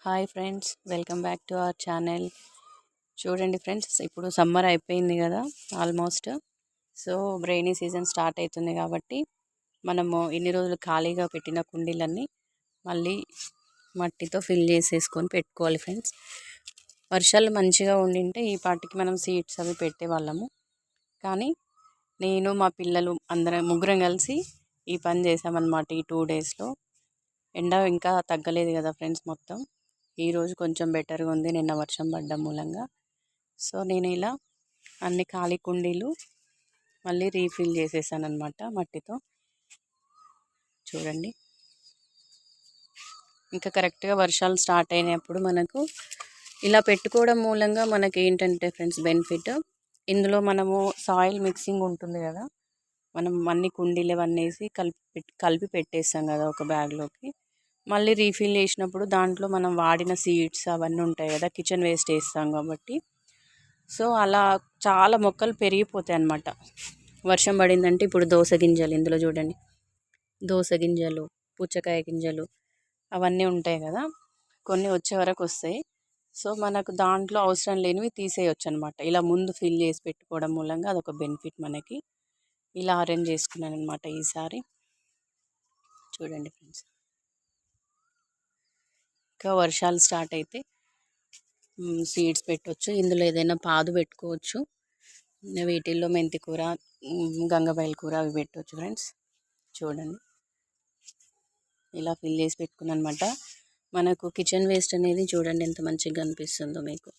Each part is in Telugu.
Hi friends, welcome back to our channel. చూడండి ఫ్రెండ్స్, ఇప్పుడు సమ్మర్ అయిపోయింది కదా almost. So rainy season start అవుతుంది కాబట్టి మనము ఇన్ని రోజులు ఖాళీగా పెట్టిన కుండీలన్నీ మళ్ళీ మట్టితో ఫిల్ చేసేసుకొని పెట్టుకోవాలి ఫ్రెండ్స్. వర్షాలు మంచిగా ఉండింటే ఈ పాటికి మనం సీడ్స్ అవి పెట్టేవాళ్ళము. కానీ నేను మా పిల్లలు అందరం ముగ్గురం కలిసి ఈ పని చేసామన్నమాట. ఈ 2 డేస్లో ఎండ ఇంకా తగ్గలేదు కదా ఫ్రెండ్స్. మొత్తం ఈరోజు కొంచెం బెటర్గా ఉంది, నిన్న వర్షం పడ్డం మూలంగా. సో నేను ఇలా అన్ని ఖాళీ కుండీలు మళ్ళీ రీఫిల్ చేసేసాను అనమాట మట్టితో. చూడండి, ఇంకా కరెక్ట్గా వర్షాలు స్టార్ట్ అయినప్పుడు మనకు ఇలా పెట్టుకోవడం మూలంగా మనకి ఏంటంటే ఫ్రెండ్స్ బెనిఫిట్, ఇందులో మనము సాయిల్ మిక్సింగ్ ఉంటుంది కదా, మనం అన్ని కుండీలు అవన్నీ వేసి కలిపి పెట్టేస్తాం కదా ఒక బ్యాగ్లోకి. మళ్ళీ రీఫిల్ చేసినప్పుడు దాంట్లో మనం వాడిన సీడ్స్ అవన్నీ ఉంటాయి కదా, కిచెన్ వేస్ట్ వేస్తాం కాబట్టి. సో అలా చాలా మొక్కలు పెరిగిపోతాయి అన్నమాట. వర్షం పడిందంటే ఇప్పుడు దోస గింజలు, ఇందులో చూడండి దోస గింజలు, పుచ్చకాయ గింజలు అవన్నీ ఉంటాయి కదా, కొన్ని వచ్చే వరకు వస్తాయి. సో మనకు దాంట్లో అవసరం లేనివి తీసేయచ్చు అనమాట. ఇలా ముందు ఫిల్ చేసి పెట్టుకోవడం మూలంగా అదొక బెనిఫిట్ మనకి. ఇలా అరేంజ్ చేసుకున్నాను అనమాట ఈసారి. చూడండి ఫ్రెండ్స్, ఇంకా వర్షాలు స్టార్ట్ అయితే సీడ్స్ పెట్టవచ్చు. ఇందులో ఏదైనా పాదు పెట్టుకోవచ్చు. వీటిల్లో మెంతి కూర, గంగబయల కూర అవి పెట్టవచ్చు ఫ్రెండ్స్. చూడండి, ఇలా ఫిల్ చేసి పెట్టుకున్నాను అనమాట. మనకు కిచెన్ వేస్ట్ అనేది చూడండి ఎంత మంచిగా కనిపిస్తుందో మీకు.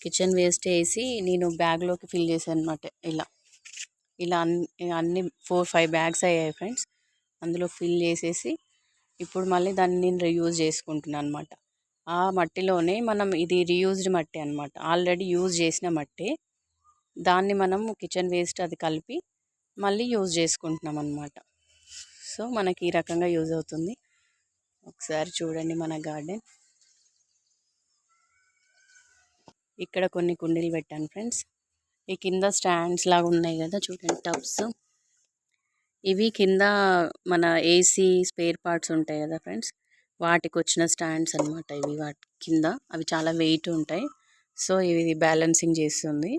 కిచెన్ వేస్ట్ వేసి నేను బ్యాగ్లోకి ఫిల్ చేశాను అనమాట. ఇలా అన్ని 4-5 బ్యాగ్స్ అయ్యాయి ఫ్రెండ్స్. అందులో ఫిల్ చేసేసి ఇప్పుడు మళ్ళీ దాన్ని నేను రీయూజ్ చేసుకుంటున్నాను అనమాట. ఆ మట్టిలోనే మనం, ఇది రీయూజ్డ్ మట్టి అనమాట, ఆల్రెడీ యూజ్ చేసిన మట్టి. దాన్ని మనం కిచెన్ వేస్ట్ అది కలిపి మళ్ళీ యూజ్ చేసుకుంటున్నాం అనమాట. సో మనకి ఈ రకంగా యూజ్ అవుతుంది. ఒకసారి చూడండి మన గార్డెన్. ఇక్కడ కొన్ని కుండీలు పెట్టాను ఫ్రెండ్స్. ఈ కింద స్టాండ్స్ లాగా ఉన్నాయి కదా చూడండి, టబ్స్. ఇవి కింద మన ఏసీ స్పేర్ పార్ట్స్ ఉంటాయి కదా ఫ్రెండ్స్, వాటికి వచ్చిన స్టాండ్స్ అనమాట ఇవి. వాటి కింద అవి చాలా వెయిట్ ఉంటాయి. సో ఇది బ్యాలెన్సింగ్ చేస్తుంది.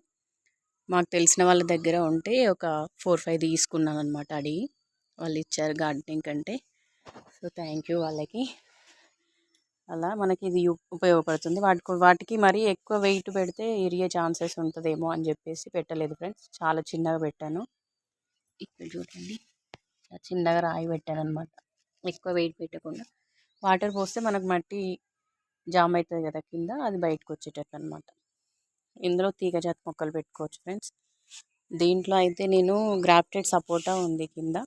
మాకు తెలిసిన వాళ్ళ దగ్గర ఉంటే ఒక 4-5 తీసుకున్నాను అనమాట, అడిగి వాళ్ళు ఇచ్చారు గార్డెనింగ్ కంటే. సో థ్యాంక్ యూ వాళ్ళకి. అలా మనకి ఇది ఉపయోగపడుతుంది. వాటికి మరీ ఎక్కువ వెయిట్ పెడితే ఇరిగే ఛాన్సెస్ ఉంటుందేమో అని చెప్పేసి పెట్టలేదు ఫ్రెండ్స్. చాలా చిన్నగా పెట్టాను. ఇక్కడ చూడండి, చిన్నగా రాయి పెట్టాను అనమాట, ఎక్కువ వెయిట్ పెట్టకుండా. వాటర్ పోస్తే మనకు మట్టి జామ్ అవుతుంది కదా కింద, అది బయటకు వచ్చేటట్టు అనమాట. ఇందులో తీగజాతి మొక్కలు పెట్టుకోవచ్చు ఫ్రెండ్స్. దీంట్లో అయితే నేను గ్రాఫ్టెడ్ సపోటా ఉంది కింద,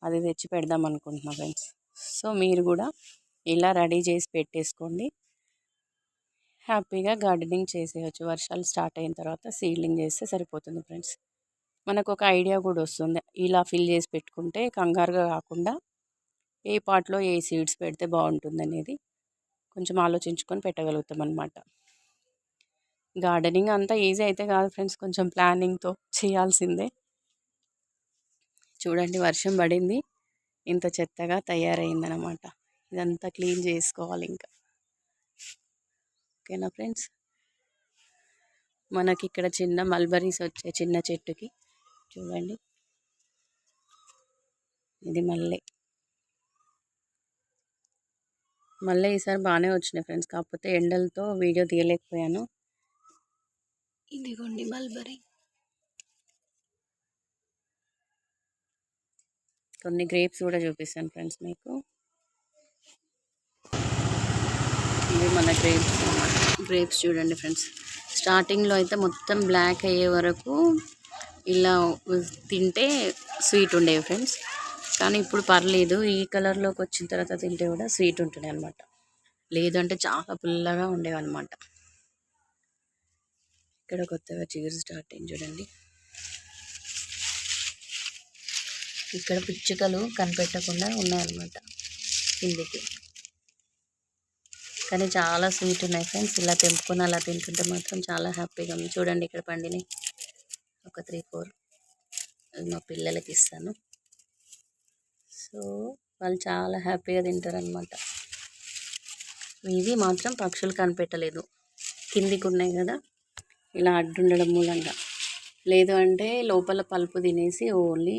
అది తెచ్చి పెడదాం అనుకుంటున్నా ఫ్రెండ్స్. సో మీరు కూడా ఇలా రెడీ చేసి పెట్టేసుకోండి, హ్యాపీగా గార్డెనింగ్ చేసేయచ్చు. వర్షాలు స్టార్ట్ అయిన తర్వాత సీడ్లింగ్ చేస్తే సరిపోతుంది ఫ్రెండ్స్. మనకు ఒక ఐడియా కూడా వస్తుంది, ఇలా ఫిల్ చేసి పెట్టుకుంటే కంగారుగా కాకుండా ఏ పాట్లో ఏ సీడ్స్ పెడితే బాగుంటుంది అనేది కొంచెం ఆలోచించుకొని పెట్టగలుగుతాం అన్నమాట. గార్డెనింగ్ అంతా ఈజీ అయితే కాదు ఫ్రెండ్స్, కొంచెం ప్లానింగ్తో చేయాల్సిందే. చూడండి, వర్షం పడింది, ఇంత చెత్తగా తయారైందనమాట. ఇదంతా క్లీన్ చేసుకోవాలి ఇంకా. ఓకేనా ఫ్రెండ్స్. మనకి ఇక్కడ చిన్న మల్బరీస్ వచ్చాయి చిన్న చెట్టుకి. చూడండి, ఇది మళ్ళీ ఈసారి బాగానే వచ్చినాయి ఫ్రెండ్స్, కాకపోతే ఎండలతో వీడియో తీయలేకపోయాను. ఇదిగోండి మల్బరీ. కొన్ని గ్రేప్స్ కూడా చూపిస్తాను ఫ్రెండ్స్ మీకు. ఇవి మన గ్రేప్స్ చూడండి ఫ్రెండ్స్. స్టార్టింగ్లో అయితే మొత్తం బ్లాక్ అయ్యే వరకు ఇలా తింటే స్వీట్ ఉండేవి ఫ్రెండ్స్. కానీ ఇప్పుడు పర్లేదు, ఈ కలర్లోకి వచ్చిన తర్వాత తింటే కూడా స్వీట్ ఉంటున్నాయి అనమాట. లేదంటే చాలా పుల్లగా ఉండేవి అనమాట. ఇక్కడ కొత్తగా చిగురు స్టార్ట్ అయింది చూడండి. ఇక్కడ పిచ్చుకలు కనిపెట్టకుండా ఉన్నాయన్నమాట కిందికి. కానీ చాలా స్వీట్ ఉన్నాయి ఫ్రెండ్స్. ఇలా తెంపుకొని అలా తింటుంటే మాత్రం చాలా హ్యాపీగా ఉంది. చూడండి, ఇక్కడ పండినాయి ఒక 3-4. అది మా పిల్లలకి ఇస్తాను. సో వాళ్ళు చాలా హ్యాపీగా తింటారు అనమాట. ఇవి మాత్రం పక్షులు కనిపెట్టలేదు, కిందికి ఉన్నాయి కదా, ఇలా అడ్డుండడం మూలంగా. లేదు అంటే లోపల పల్పు తినేసి ఓన్లీ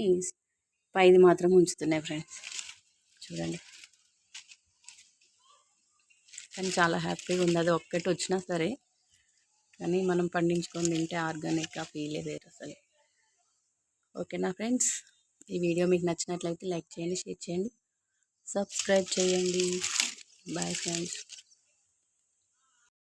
పైది మాత్రం ఉంచుతున్నాయి ఫ్రెండ్స్. చూడండి, కానీ చాలా హ్యాపీగా ఉంది. అది ఒక్కటి వచ్చినా సరే, కానీ మనం పండించుకొని తింటే ఆర్గానిక్గా ఫీలే వేరు అసలు. ఓకేనా ఫ్రెండ్స్, ఈ వీడియో మీకు నచ్చినట్లయితే లైక్ చేయండి, షేర్ చేయండి, సబ్స్క్రైబ్ చేయండి. Bye friends.